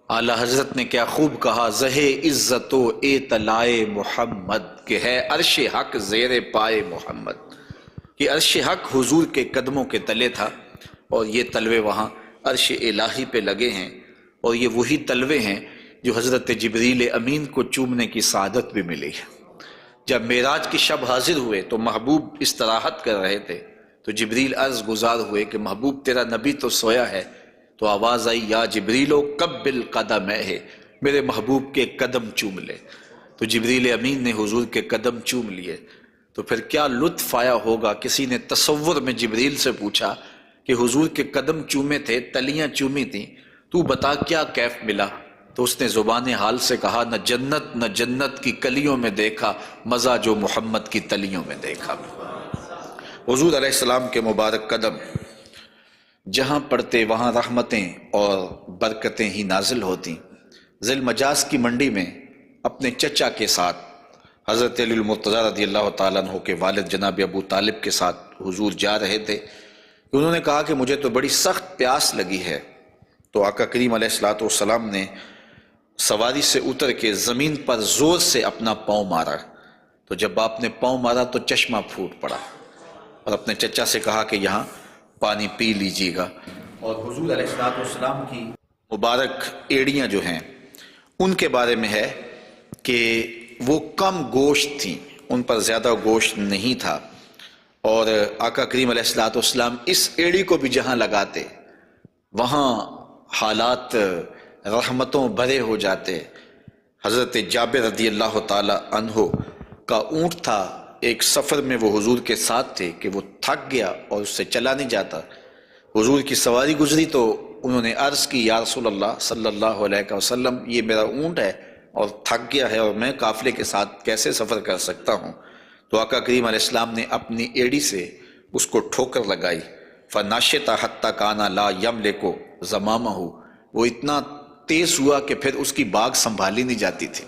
اعلی حضرت نے کیا خوب کہا، زہے عزت و اطلاع محمد، کہ ہے عرش حق زیر پائے محمد، کہ عرش حق حضور کے قدموں کے تلے تھا، اور یہ تلوے وہاں عرش الہی پہ لگے ہیں، اور یہ وہی تلوے ہیں جو حضرت جبریل امین کو چومنے کی سعادت بھی ملی ہے۔ جب معراج کی شب حاضر ہوئے تو محبوب استراحت کر رہے تھے، تو جبریل عرض گزار ہوئے کہ محبوب تیرا نبی تو سویا ہے، تو آواز آئی یا جبریلو قبل قدمہ، میرے محبوب کے قدم چوم لے۔ تو جبریل امین نے حضور کے قدم چوم لیے، تو پھر کیا لطف آیا ہوگا۔ کسی نے تصور میں جبریل سے پوچھا کہ حضور کے قدم چومے تھے، تلیاں چومی تھیں، تو بتا کیا کیف ملا؟ تو اس نے زبان حال سے کہا، نہ جنت نہ جنت کی کلیوں میں دیکھا مزہ جو محمد کی تلیوں میں دیکھا۔ حضور علیہ السلام کے مبارک قدم جہاں پڑتے وہاں رحمتیں اور برکتیں ہی نازل ہوتی۔ ذی المجاز کی منڈی میں اپنے چچا کے ساتھ حضرت علی المرتضیٰ رضی اللہ تعالیٰ عنہ کے والد جناب ابو طالب کے ساتھ حضور جا رہے تھے۔ انہوں نے کہا کہ مجھے تو بڑی سخت پیاس لگی ہے، تو آقا کریم علیہ السلام نے سواری سے اتر کے زمین پر زور سے اپنا پاؤں مارا، تو جب آپ نے پاؤں مارا تو چشمہ پھوٹ پڑا، اور اپنے چچا سے کہا کہ یہاں پانی پی لیجیے گا۔ اور حضور علیہ السلام کی مبارک ایڑیاں جو ہیں ان کے بارے میں ہے کہ وہ کم گوشت تھیں، ان پر زیادہ گوشت نہیں تھا، اور آقا کریم علیہ السلام اس ایڑی کو بھی جہاں لگاتے وہاں حالات رحمتوں بھرے ہو جاتے۔ حضرت جابر رضی اللہ تعالی عنہ کا اونٹ تھا، ایک سفر میں وہ حضور کے ساتھ تھے کہ وہ تھک گیا اور اس سے چلا نہیں جاتا۔ حضور کی سواری گزری تو انہوں نے عرض کی، یا رسول اللہ صلی اللہ علیہ وسلم، یہ میرا اونٹ ہے اور تھک گیا ہے، اور میں قافلے کے ساتھ کیسے سفر کر سکتا ہوں؟ تو آقا کریم علیہ السلام نے اپنی ایڑی سے اس کو ٹھوکر لگائی، فَنَاشِطَ حَتَّى كَانَ لَا يَمْلِكُ زَمَامَهُ، وہ اتنا تیز ہوا کہ پھر اس کی باگ سنبھالی نہیں جاتی تھی۔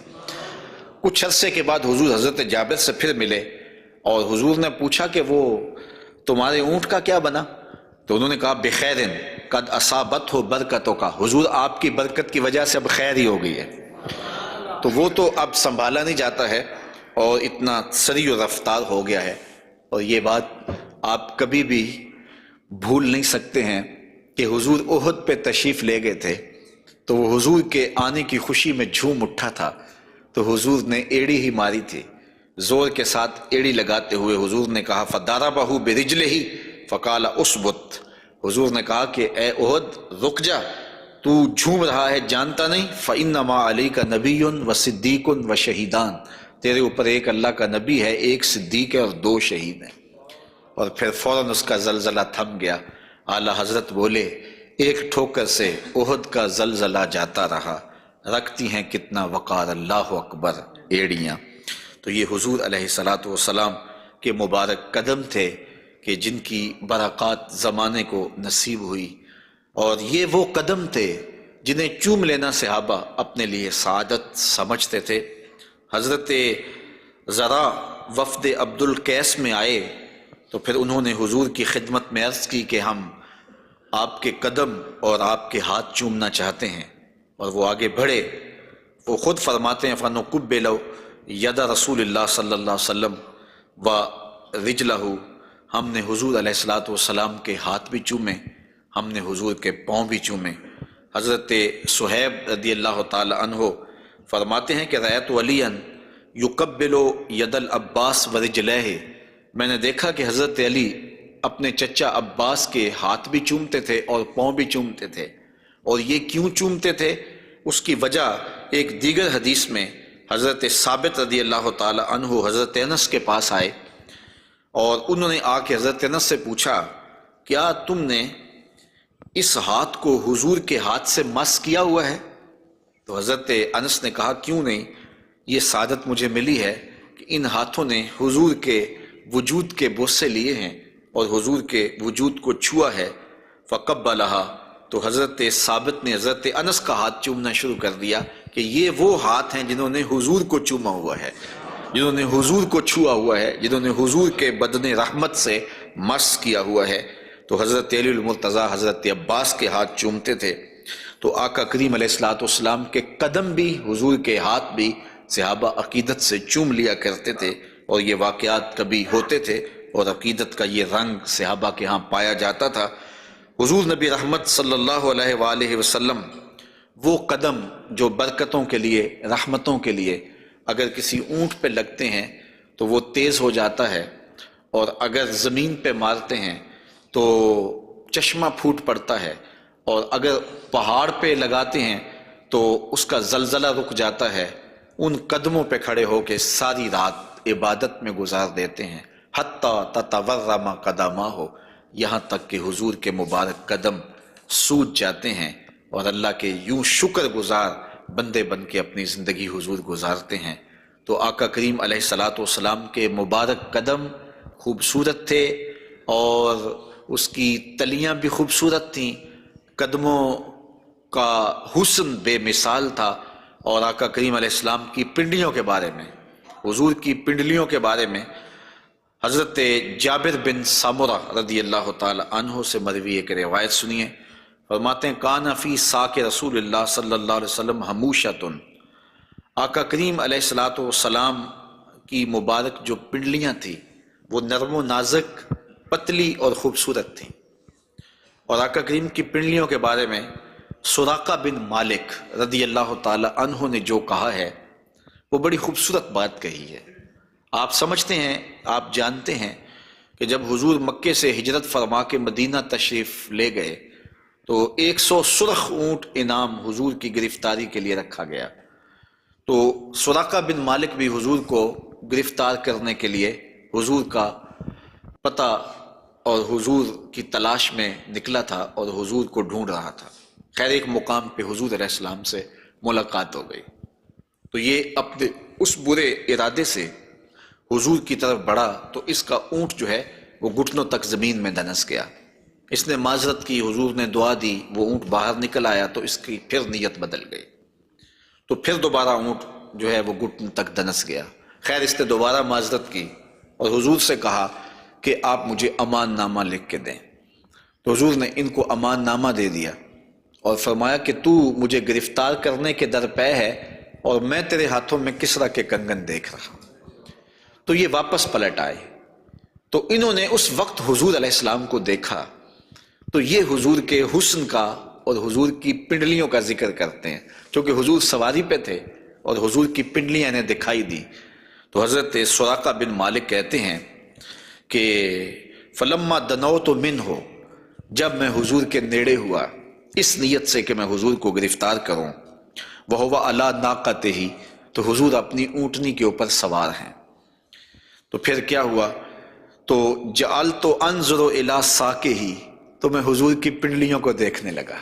کچھ عرصے کے بعد حضور حضرت جابر سے پھر ملے، اور حضور نے پوچھا کہ وہ تمہارے اونٹ کا کیا بنا؟ تو انہوں نے کہا بخیرن قد اصابتہ برکتوں کا، حضور آپ کی برکت کی وجہ سے اب خیر ہی ہو گئی ہے۔ تو وہ تو اب سنبھالا نہیں جاتا ہے اور اتنا سری و رفتار ہو گیا ہے، اور یہ بات آپ کبھی بھی بھول نہیں سکتے ہیں کہ حضور احد پہ تشریف لے گئے تھے، تو وہ حضور کے آنے کی خوشی میں جھوم اٹھا تھا، تو حضور نے ایڑی ہی ماری تھی، زور کے ساتھ ایڑی لگاتے ہوئے حضور نے کہا فَضَرَبَهُ بِرِجْلِهِ فَقَالَ اُثْبُتْ، حضور نے کہا کہ اے احد رک جا، تو جھوم رہا ہے جانتا نہیں، فَإِنَّمَا عَلَيْكَ نَبِيٌّ وَصِدِّيقٌ وَشَهِيدَانِ، تیرے اوپر ایک اللہ کا نبی ہے، ایک صدیق ہے اور 2 شہید ہیں۔ اور پھر فوراً اس کا زلزلہ تھم گیا۔ اعلیٰ حضرت بولے، ایک ٹھوکر سے احد کا زلزلہ جاتا رہا، رکھتی ہیں کتنا وقار اللہ اکبر ایڑیاں۔ تو یہ حضور علیہ السلام کے مبارک قدم تھے کہ جن کی برکات زمانے کو نصیب ہوئی، اور یہ وہ قدم تھے جنہیں چوم لینا صحابہ اپنے لیے سعادت سمجھتے تھے۔ حضرت ذرا وفد عبد القیس میں آئے تو پھر انہوں نے حضور کی خدمت میں عرض کی کہ ہم آپ کے قدم اور آپ کے ہاتھ چومنا چاہتے ہیں، اور وہ آگے بڑھے۔ وہ خود فرماتے ہیں فَنُقُبِّلُ یَدَ رسول اللہ صلی اللہ علیہ وسلم وَرِجْلَهُ، ہم نے حضور علیہ السلام کے ہاتھ بھی چومے، ہم نے حضور کے پاؤں بھی چومے۔ حضرت صہیب رضی اللہ تعالی عنہ فرماتے ہیں کہ رأیت علیٰ یقبل ید العباس ورجلہ، میں نے دیکھا کہ حضرت علی اپنے چچا عباس کے ہاتھ بھی چومتے تھے اور پاؤں بھی چومتے تھے، اور یہ کیوں چومتے تھے؟ اس کی وجہ ایک دیگر حدیث میں حضرت ثابت رضی اللہ تعالی عنہ حضرت انس کے پاس آئے اور انہوں نے آ کے حضرت انس سے پوچھا کیا تم نے اس ہاتھ کو حضور کے ہاتھ سے مس کیا ہوا ہے؟ تو حضرت انس نے کہا کیوں نہیں، یہ سعادت مجھے ملی ہے کہ ان ہاتھوں نے حضور کے وجود کے بوسے لیے ہیں اور حضور کے وجود کو چھوا ہے۔ فقبلہا، تو حضرت ثابت نے حضرت انس کا ہاتھ چومنا شروع کر دیا کہ یہ وہ ہاتھ ہیں جنہوں نے حضور کو چوما ہوا ہے، جنہوں نے حضور کو چھوا ہوا ہے، جنہوں نے حضور کے بدن رحمت سے مس کیا ہوا ہے۔ تو حضرت علی المرتضیٰ حضرت عباس کے ہاتھ چومتے تھے، تو آقا کریم علیہ السلام کے قدم بھی، حضور کے ہاتھ بھی صحابہ عقیدت سے چوم لیا کرتے تھے، اور یہ واقعات کبھی ہوتے تھے اور عقیدت کا یہ رنگ صحابہ کے ہاں پایا جاتا تھا۔ حضور نبی رحمت صلی اللہ علیہ وآلہ وسلم وہ قدم جو برکتوں کے لیے، رحمتوں کے لیے اگر کسی اونٹ پہ لگتے ہیں تو وہ تیز ہو جاتا ہے، اور اگر زمین پہ مارتے ہیں تو چشمہ پھوٹ پڑتا ہے، اور اگر پہاڑ پہ لگاتے ہیں تو اس کا زلزلہ رک جاتا ہے۔ ان قدموں پہ کھڑے ہو کے ساری رات عبادت میں گزار دیتے ہیں، حتیٰ تتورم قدماہ، یہاں تک کہ حضور کے مبارک قدم سوج جاتے ہیں، اور اللہ کے یوں شکر گزار بندے بن کے اپنی زندگی حضور گزارتے ہیں۔ تو آقا کریم علیہ السلام کے مبارک قدم خوبصورت تھے، اور اس کی تلیاں بھی خوبصورت تھیں، قدموں کا حسن بے مثال تھا۔ اور آقا کریم علیہ السلام کی پنڈلیوں کے بارے میں، حضور کی پنڈلیوں کے بارے میں حضرت جابر بن سمرہ رضی اللہ تعالی عنہ سے مروی ایک روایت سنیے۔ فرماتے ہیں کان فی ساک رسول اللہ صلی اللہ علیہ وسلم حموشۃ، آقا کریم علیہ السلام کی مبارک جو پنڈلیاں تھیں وہ نرم و نازک، پتلی اور خوبصورت تھیں۔ اور آقا کریم کی پنڈلیوں کے بارے میں سراقہ بن مالک رضی اللہ تعالی عنہ نے جو کہا ہے وہ بڑی خوبصورت بات کہی ہے۔ آپ سمجھتے ہیں، آپ جانتے ہیں کہ جب حضور مکے سے ہجرت فرما کے مدینہ تشریف لے گئے تو 100 سرخ اونٹ انعام حضور کی گرفتاری کے لیے رکھا گیا۔ تو سراقہ بن مالک بھی حضور کو گرفتار کرنے کے لیے حضور کا پتہ اور حضور کی تلاش میں نکلا تھا اور حضور کو ڈھونڈ رہا تھا۔ خیر ایک مقام پہ حضور علیہ السلام سے ملاقات ہو گئی، تو یہ اپنے اس برے ارادے سے حضور کی طرف بڑھا تو اس کا اونٹ جو ہے وہ گھٹنوں تک زمین میں دنس گیا۔ اس نے معذرت کی، حضور نے دعا دی، وہ اونٹ باہر نکل آیا تو اس کی پھر نیت بدل گئی، تو پھر دوبارہ اونٹ جو ہے وہ گھٹن تک دنس گیا۔ خیر اس نے دوبارہ معذرت کی اور حضور سے کہا کہ آپ مجھے امان نامہ لکھ کے دیں۔ تو حضور نے ان کو امان نامہ دے دیا اور فرمایا کہ تو مجھے گرفتار کرنے کے درپے ہے اور میں تیرے ہاتھوں میں کسریٰ کے کنگن دیکھ رہا ہوں۔ تو یہ واپس پلٹ آئے، تو انہوں نے اس وقت حضور علیہ السلام کو دیکھا، تو یہ حضور کے حسن کا اور حضور کی پنڈلیوں کا ذکر کرتے ہیں، کیونکہ حضور سواری پہ تھے اور حضور کی پنڈلیاں انہیں دکھائی دی۔ تو حضرت سراقہ بن مالک کہتے ہیں کہ فلما دنوت منہ، جب میں حضور کے نیڑے ہوا اس نیت سے کہ میں حضور کو گرفتار کروں، وہو علی ناقتہ، تو حضور اپنی اونٹنی کے اوپر سوار ہیں۔ تو پھر کیا ہوا؟ تو جعلت انظر الی ساکہ، تو میں حضور کی پنڈلیوں کو دیکھنے لگا۔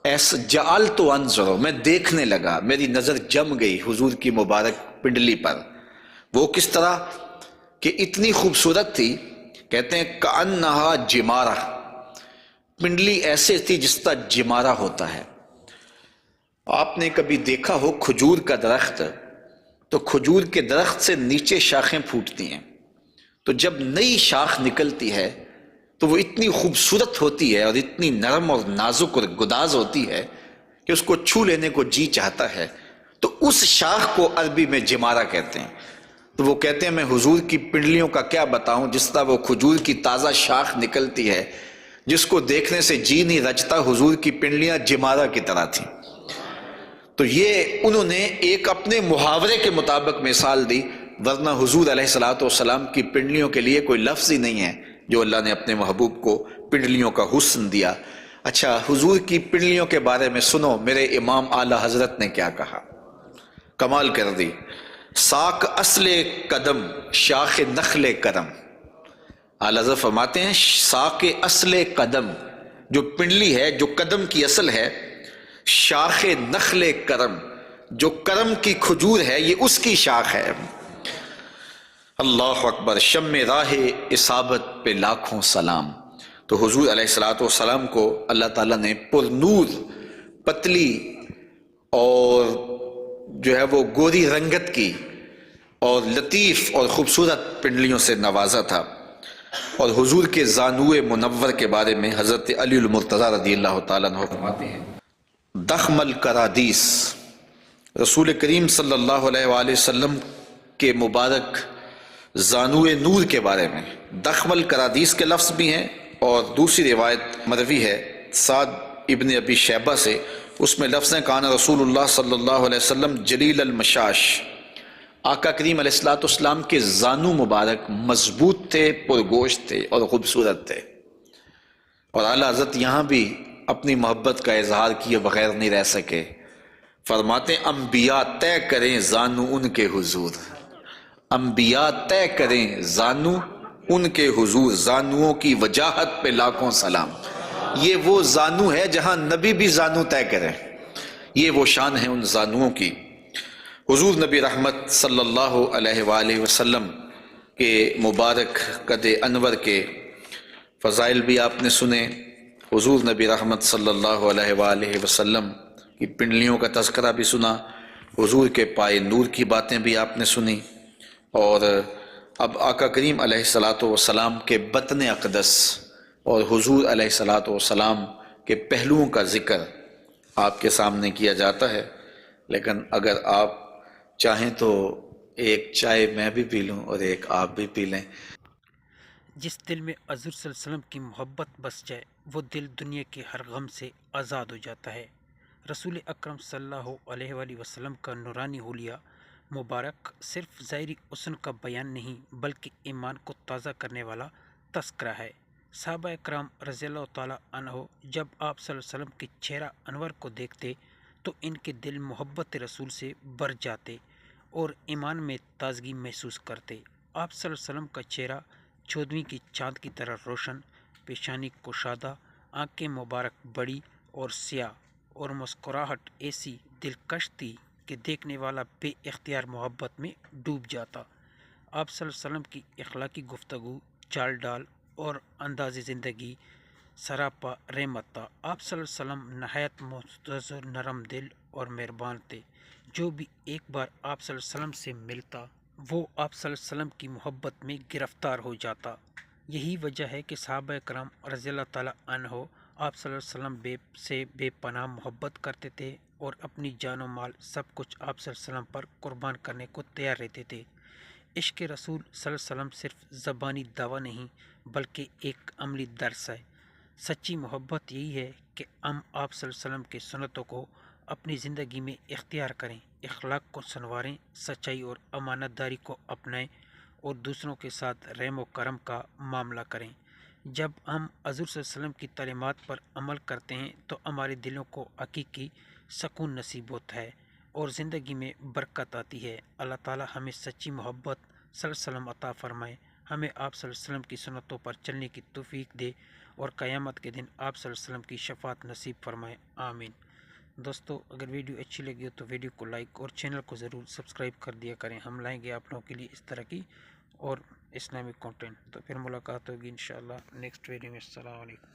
ایسا جعلت انظر، میں دیکھنے لگا، میری نظر جم گئی حضور کی مبارک پنڈلی پر۔ وہ کس طرح کہ اتنی خوبصورت تھی، کہتے ہیں کأنہا جمارہ، پنڈلی ایسے تھی جس طرح جمارہ ہوتا ہے۔ آپ نے کبھی دیکھا ہو کھجور کا درخت، تو کھجور کے درخت سے نیچے شاخیں پھوٹتی ہیں، تو جب نئی شاخ نکلتی ہے تو وہ اتنی خوبصورت ہوتی ہے اور اتنی نرم اور نازک اور گداز ہوتی ہے کہ اس کو چھو لینے کو جی چاہتا ہے۔ تو اس شاخ کو عربی میں جمارہ کہتے ہیں۔ تو وہ کہتے ہیں میں حضور کی پنڈلیوں کا کیا بتاؤں، جس طرح وہ کھجور کی تازہ شاخ نکلتی ہے جس کو دیکھنے سے جی نہیں رجتا، حضور کی پنڈلیاں جمارہ کی طرح تھیں۔ تو یہ انہوں نے ایک اپنے محاورے کے مطابق مثال دی، ورنہ حضور علیہ السلام کی پنڈلیوں کے لیے کوئی لفظ ہی نہیں ہے جو اللہ نے اپنے محبوب کو پنڈلیوں کا حسن دیا۔ اچھا، حضور کی پنڈلیوں کے بارے میں سنو میرے امام اعلی حضرت نے کیا کہا، کمال کر دی۔ ساک اصل قدم شاخ نخل کرم، اعلی حضرت فرماتے ہیں ساک اصل قدم، جو پنڈلی ہے، جو قدم کی اصل ہے، شاخ نخل کرم، جو کرم کی کھجور ہے، یہ اس کی شاخ ہے۔ اللہ اکبر، شم راہ اصابت پہ لاکھوں سلام۔ تو حضور علیہ الصلوۃ والسلام کو اللہ تعالیٰ نے پر نور، پتلی اور جو ہے وہ گوری رنگت کی اور لطیف اور خوبصورت پنڈلیوں سے نوازا تھا۔ اور حضور کے زانوئے منور کے بارے میں حضرت علی المرتضیٰ رضی اللہ تعالیٰ عنہ فرماتے ہیں، دخم الکرادیس، رسول کریم صلی اللہ علیہ وآلہ وسلم کے مبارک زانوئے نور کے بارے میں دخم الکرادیس کے لفظ بھی ہیں، اور دوسری روایت مروی ہے سعد ابن ابی شیبہ سے، اس میں لفظ ہیں کان رسول اللہ صلی اللہ علیہ وسلم جلیل المشاش، آقا کریم علیہ السلام کے زانو مبارک مضبوط تھے، پرگوشت تھے اور خوبصورت تھے۔ اور اعلیٰ حضرت یہاں بھی اپنی محبت کا اظہار کیے بغیر نہیں رہ سکے، فرماتے ہیں انبیاء طے کریں زانو ان کے حضور، انبیاء طے کریں زانو ان کے حضور، زانوؤں کی وجاہت پہ لاکھوں سلام۔ یہ وہ زانو ہے جہاں نبی بھی زانو طے کریں، یہ وہ شان ہے ان زانوؤں کی۔ حضور نبی رحمت صلی اللہ علیہ وآلہ وسلم کے مبارک قد انور کے فضائل بھی آپ نے سنے، حضور نبی رحمت صلی اللہ علیہ وآلہ وسلم کی پنڈلیوں کا تذکرہ بھی سنا، حضور کے پائے نور کی باتیں بھی آپ نے سنی، اور اب آقا کریم علیہ الصلوۃ والسلام کے بطن اقدس اور حضور علیہ الصلوۃ والسلام کے پہلوؤں کا ذکر آپ کے سامنے کیا جاتا ہے۔ لیکن اگر آپ چاہیں تو ایک چائے میں بھی پی لوں اور ایک آپ بھی پی لیں۔ جس دل میں حضور صلی اللہ علیہ وسلم کی محبت بس جائے وہ دل دنیا کے ہر غم سے آزاد ہو جاتا ہے۔ رسول اکرم صلی اللہ علیہ وآلہ وسلم کا نورانی حلیہ مبارک صرف ظاہری حسن کا بیان نہیں بلکہ ایمان کو تازہ کرنے والا تذکرہ ہے۔ صحابہ اکرام رضی اللہ تعالیٰ عنہ جب آپ صلی اللہ علیہ وسلم کے چہرہ انور کو دیکھتے تو ان کے دل محبت رسول سے بھر جاتے اور ایمان میں تازگی محسوس کرتے۔ آپ صلی اللہ علیہ وسلم کا چہرہ چودھویں کی چاند کی طرح روشن، پیشانی کشادہ، آنکھیں مبارک بڑی اور سیاہ، اور مسکراہٹ ایسی دلکش تھی کہ دیکھنے والا بے اختیار محبت میں ڈوب جاتا۔ آپ صلی اللہ علیہ وسلم کی اخلاقی گفتگو، چال ڈال اور انداز زندگی سراپا رحمت تھا۔ آپ صلی اللہ علیہ وسلم نہایت مختصر، نرم دل اور مہربان تھے۔ جو بھی ایک بار آپ صلی اللہ علیہ وسلم سے ملتا وہ آپ صلی اللہ علیہ وسلم کی محبت میں گرفتار ہو جاتا۔ یہی وجہ ہے کہ صحابہ کرام رضی اللہ تعالیٰ عنہ آپ صلی اللہ علیہ وسلم سے بے پناہ محبت کرتے تھے اور اپنی جان و مال سب کچھ آپ صلی اللہ علیہ وسلم پر قربان کرنے کو تیار رہتے تھے۔ عشق رسول صلی اللہ علیہ وسلم صرف زبانی دعویٰ نہیں بلکہ ایک عملی درس ہے۔ سچی محبت یہی ہے کہ ہم آپ صلی اللہ علیہ وسلم کے سنتوں کو اپنی زندگی میں اختیار کریں، اخلاق کو سنواریں، سچائی اور امانت داری کو اپنائیں اور دوسروں کے ساتھ رحم و کرم کا معاملہ کریں۔ جب ہم حضور صلی اللہ علیہ وسلم کی تعلیمات پر عمل کرتے ہیں تو ہمارے دلوں کو حقیقی سکون نصیب ہوتا ہے اور زندگی میں برکت آتی ہے۔ اللہ تعالیٰ ہمیں سچی محبت صلی اللہ علیہ وسلم عطا فرمائے، ہمیں آپ صلی اللہ علیہ وسلم کی سنتوں پر چلنے کی توفیق دے اور قیامت کے دن آپ صلی اللہ علیہ وسلم کی شفاعت نصیب فرمائے، آمین۔ دوستو اگر ویڈیو اچھی لگی ہو تو ویڈیو کو لائک اور چینل کو ضرور سبسکرائب کر دیا کریں، ہم لائیں گے آپ لوگوں کے لیے اس طرح کی اور اسلامک کنٹینٹ۔ تو پھر ملاقات ہوگی انشاءاللہ نیکسٹ ویڈیو میں۔ السلام علیکم۔